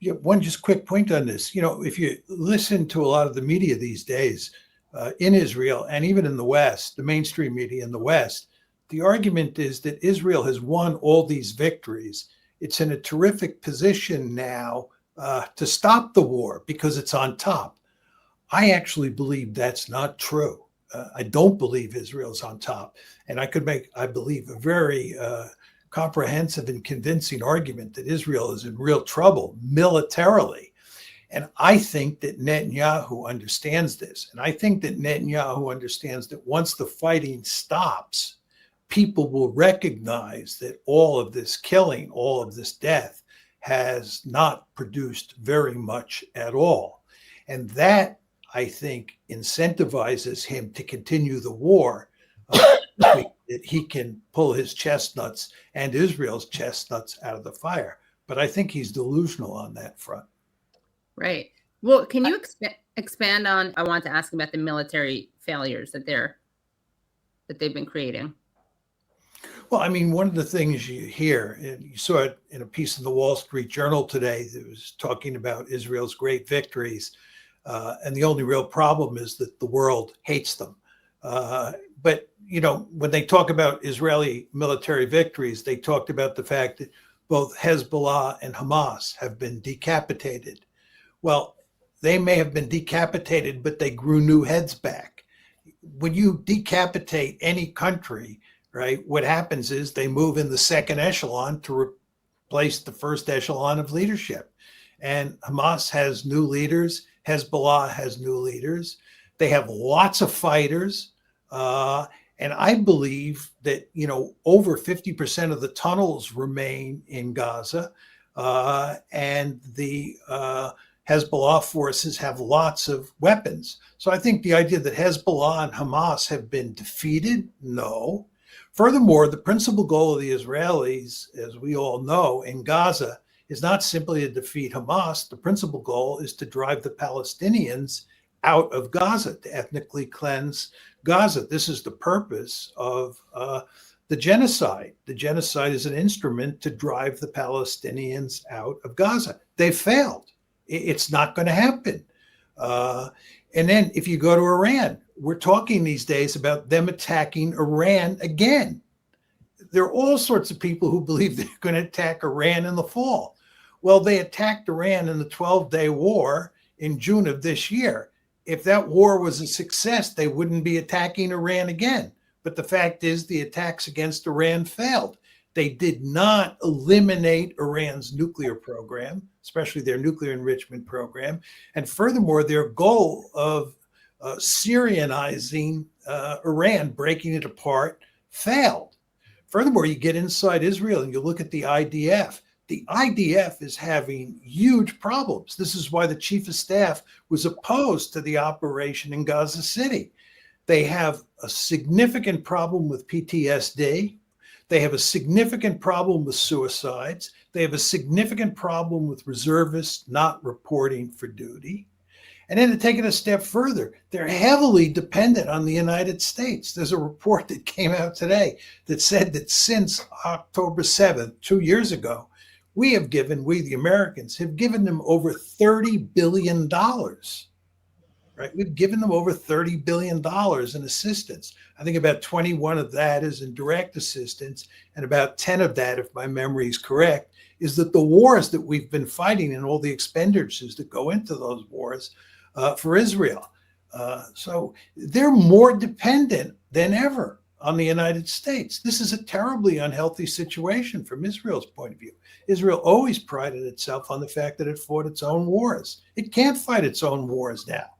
Yeah, one just quick point on this. If you listen to a lot of the media these days in Israel and even in the West, the mainstream media in the West, the argument is that Israel has won all these victories. It's in a terrific position now to stop the war because it's on top. I actually believe that's not true. I don't believe Israel's on top. And I could make, I believe, a very comprehensive and convincing argument that Israel is in real trouble militarily. And I think that Netanyahu understands this. And I think that Netanyahu understands that once the fighting stops, people will recognize that all of this killing, all of this death has not produced very much at all. And that, I think, incentivizes him to continue the war. That he can pull his chestnuts and Israel's chestnuts out of the fire. But I think he's delusional on that front. Right. Well, can you expand on, I want to ask about the military failures that they've been creating. Well, I mean, one of the things you hear, and you saw it in a piece in the Wall Street Journal today that was talking about Israel's great victories. And the only real problem is that the world hates them. But, when they talk about Israeli military victories, they talked about the fact that both Hezbollah and Hamas have been decapitated. Well, they may have been decapitated, but they grew new heads back. When you decapitate any country, right, what happens is they move in the second echelon to replace the first echelon of leadership. And Hamas has new leaders. Hezbollah has new leaders. They have lots of fighters. And I believe that, over 50% of the tunnels remain in Gaza. And the Hezbollah forces have lots of weapons. So I think the idea that Hezbollah and Hamas have been defeated, no. Furthermore, the principal goal of the Israelis, as we all know, in Gaza is not simply to defeat Hamas. The principal goal is to drive the Palestinians out of Gaza, to ethnically cleanse Gaza. This is the purpose of the genocide. The genocide is an instrument to drive the Palestinians out of Gaza. They failed. It's not going to happen. And then if you go to Iran, we're talking these days about them attacking Iran again. There are all sorts of people who believe they're going to attack Iran in the fall. Well, they attacked Iran in the 12-day war in June of this year. If that war was a success, they wouldn't be attacking Iran again. But the fact is the attacks against Iran failed. They did not eliminate Iran's nuclear program, especially their nuclear enrichment program. And furthermore, their goal of Syrianizing Iran, breaking it apart, failed. Furthermore, you get inside Israel and you look at the IDF. The IDF is having huge problems. This is why the chief of staff was opposed to the operation in Gaza City. They have a significant problem with PTSD. They have a significant problem with suicides. They have a significant problem with reservists not reporting for duty. And then to take it a step further, they're heavily dependent on the United States. There's a report that came out today that said that since October 7th, 2 years ago, we, the Americans, have given them over $30 billion, right? We've given them over $30 billion in assistance. I think about 21 of that is in direct assistance, and about 10 of that, if my memory is correct, is that the wars that we've been fighting and all the expenditures that go into those wars for Israel. So they're more dependent than ever on the United States. This is a terribly unhealthy situation from Israel's point of view. Israel always prided itself on the fact that it fought its own wars. It can't fight its own wars now.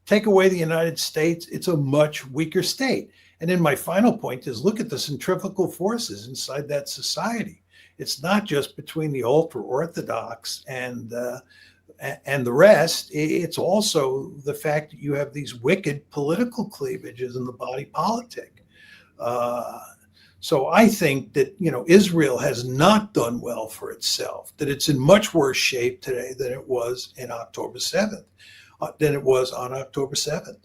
Take away the United States, it's a much weaker state. And then my final point is look at the centrifugal forces inside that society. It's not just between the ultra-Orthodox and the rest. It's also the fact that you have these wicked political cleavages in the body politic. So I think that, Israel has not done well for itself, that it's in much worse shape today than it was in October 7th, than it was on October 7th.